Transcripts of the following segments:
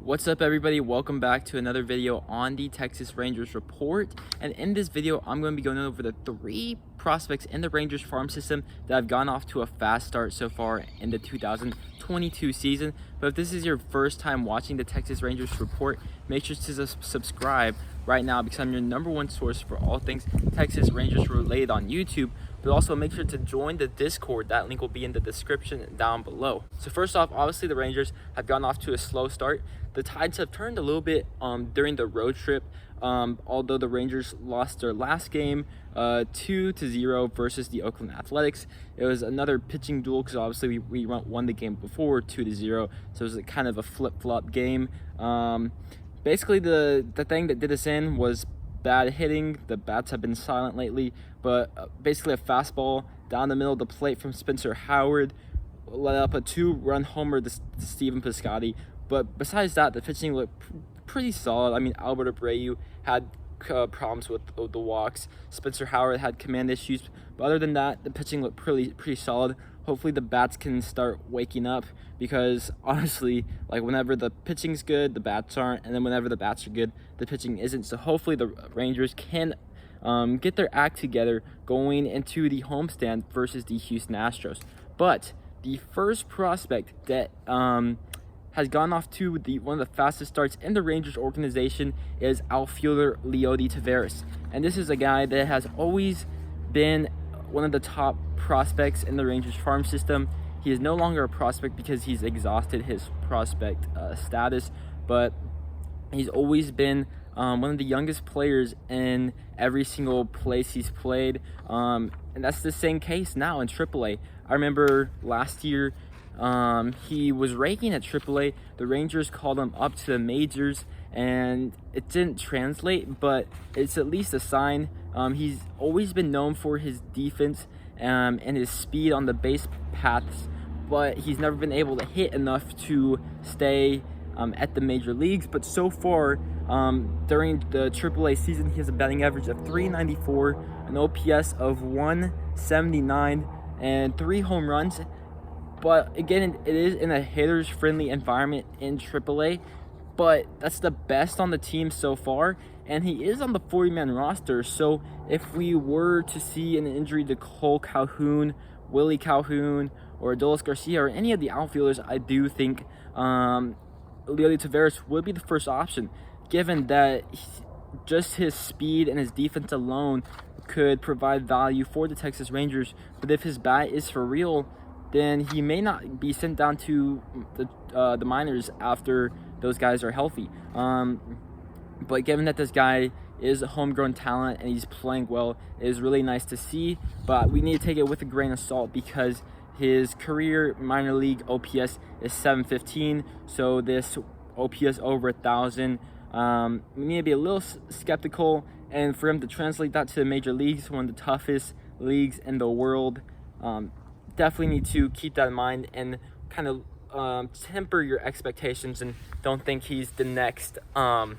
What's up, everybody? Welcome back to another video on the Texas Rangers report. And in this video, I'm going to be going over the 3 prospects in the Rangers farm system that have gone off to a fast start so far in the 2022 season. But if this is your first time watching the Texas Rangers report, make sure to subscribe right now because I'm your #1 source for all things Texas Rangers related on YouTube. But also make sure to join the Discord. That link will be in the description down below. So first off, obviously the Rangers have gone off to a slow start. The tides have turned a little bit during the road trip, although the Rangers lost their last game 2-0 versus the Oakland Athletics. It was another pitching duel because obviously we won the game before 2-0, so it was kind of a flip-flop game. Basically, the thing that did us in was bad hitting. The bats have been silent lately, but basically a fastball down the middle of the plate from Spencer Howard led up a 2-run homer to Steven Piscotty. But besides that, the pitching looked pretty solid. I mean, Albert Abreu had problems with the walks. Spencer Howard had command issues. But other than that, the pitching looked pretty solid. Hopefully the bats can start waking up because honestly, like whenever the pitching's good, the bats aren't. And then whenever the bats are good, the pitching isn't. So hopefully the Rangers can get their act together going into the homestand versus the Houston Astros. But the first prospect that has gone off to one of the fastest starts in the Rangers organization is outfielder Leody Taveras. And this is a guy that has always been one of the top prospects in the Rangers farm system. He is no longer a prospect because he's exhausted his prospect status, but he's always been one of the youngest players in every single place he's played. And that's the same case now in AAA. I remember last year, he was raking at AAA. The Rangers called him up to the majors, and it didn't translate, but it's at least a sign. He's always been known for his defense and his speed on the base paths, but he's never been able to hit enough to stay at the major leagues. But so far, during the AAA season, he has a batting average of .394, an OPS of 179, and 3 home runs. But again, it is in a hitters friendly environment in AAA, but that's the best on the team so far, and he is on the 40-man roster. So if we were to see an injury to Cole Calhoun, Willie Calhoun, or Adolis Garcia, or any of the outfielders, I do think Leody Taveras would be the first option, given that just his speed and his defense alone could provide value for the Texas Rangers. But if his bat is for real, then he may not be sent down to the minors after those guys are healthy. But given that this guy is a homegrown talent and he's playing well, it is really nice to see. But we need to take it with a grain of salt because his career minor league OPS is .715. So this OPS over 1,000, we need to be a little skeptical. And for him to translate that to the major leagues, one of the toughest leagues in the world, definitely need to keep that in mind and kind of temper your expectations and don't think he's the next, I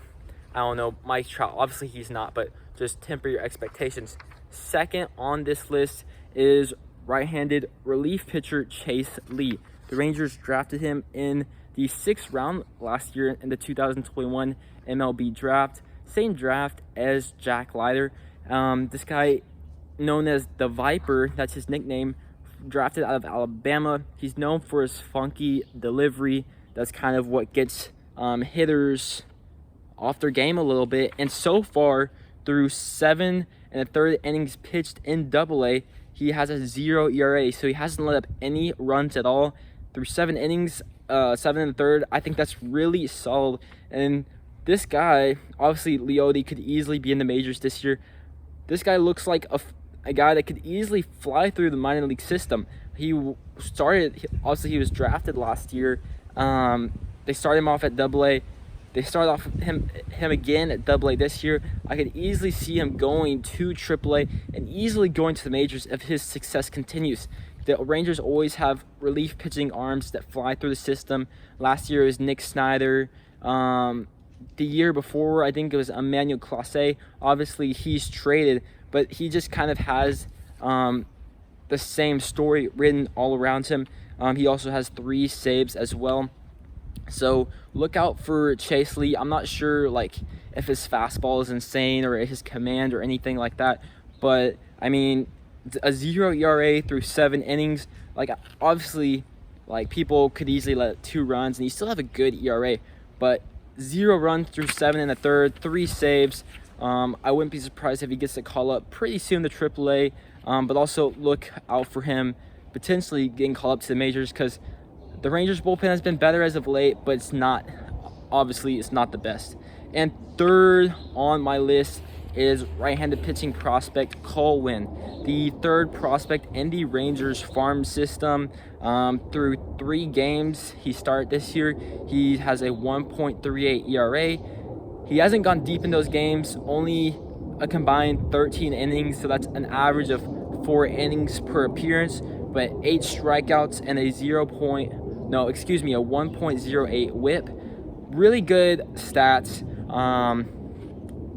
don't know, Mike Trout. Obviously he's not, but just temper your expectations. Second on this list is right-handed relief pitcher Chase Lee. The Rangers drafted him in the 6th round last year in the 2021 MLB draft. Same draft as Jack Leiter. This guy, known as the Viper, that's his nickname, drafted out of Alabama. He's known for his funky delivery. That's kind of what gets hitters off their game a little bit. And so far, through 7 1/3 innings pitched in AA, he has a 0 ERA. So he hasn't let up any runs at all through 7 innings, 7 1/3. I think that's really solid. And this guy, obviously, Leody could easily be in the majors this year. This guy looks like a guy that could easily fly through the minor league system. He was drafted last year. They started him off at AA. They started off him again at AA this year. I could easily see him going to AAA and easily going to the majors if his success continues. The Rangers always have relief pitching arms that fly through the system. Last year it was Nick Snyder. The year before, I think it was Emmanuel Clase. Obviously, he's traded, but he just kind of has the same story written all around him. He also has 3 saves as well. So look out for Chase Lee. I'm not sure like if his fastball is insane or his command or anything like that, but I mean, a 0 ERA through 7 innings, like obviously like people could easily let 2 runs and you still have a good ERA, but 0 runs through 7 in the third, 3 saves. I wouldn't be surprised if he gets a call up pretty soon to AAA, but also look out for him potentially getting called up to the majors, because the Rangers bullpen has been better as of late, but it's not the best. And third on my list is right-handed pitching prospect Cole Winn, the third prospect in the Rangers farm system. Through 3 games he started this year, he has a 1.38 ERA. He hasn't gone deep in those games, only a combined 13 innings, so that's an average of 4 innings per appearance, but 8 strikeouts and a 1.08 whip. Really good stats.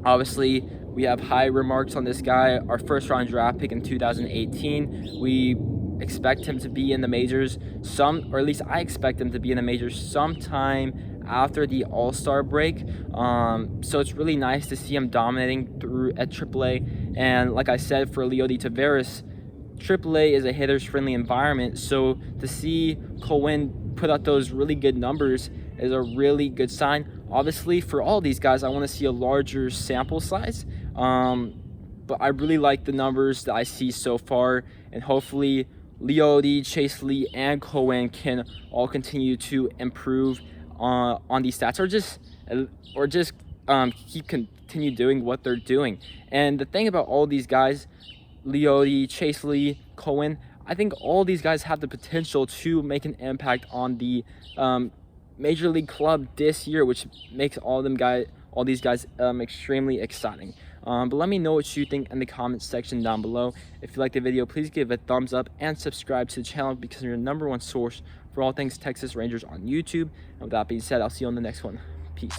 Obviously, we have high remarks on this guy. Our first round draft pick in 2018. We expect him to be in the majors or at least I expect him to be in the majors sometime after the All-Star break. So it's really nice to see him dominating through at AAA. And like I said, for Leody Taveras, AAA is a hitter's friendly environment. So to see Cole Winn put out those really good numbers is a really good sign. Obviously, for all these guys, I want to see a larger sample size. But I really like the numbers that I see so far, and hopefully Leody, Chase Lee, and Cole Winn can all continue to improve on these stats, or just continue doing what they're doing. And the thing about all these guys, Leody, Chase Lee, Cole Winn, I think all these guys have the potential to make an impact on the Major League club this year, which makes all these guys extremely exciting. But let me know what you think in the comments section down below. If you liked the video, please give it a thumbs up and subscribe to the channel, because you're your #1 source for all things Texas Rangers on YouTube. And with that being said, I'll see you on the next one. Peace.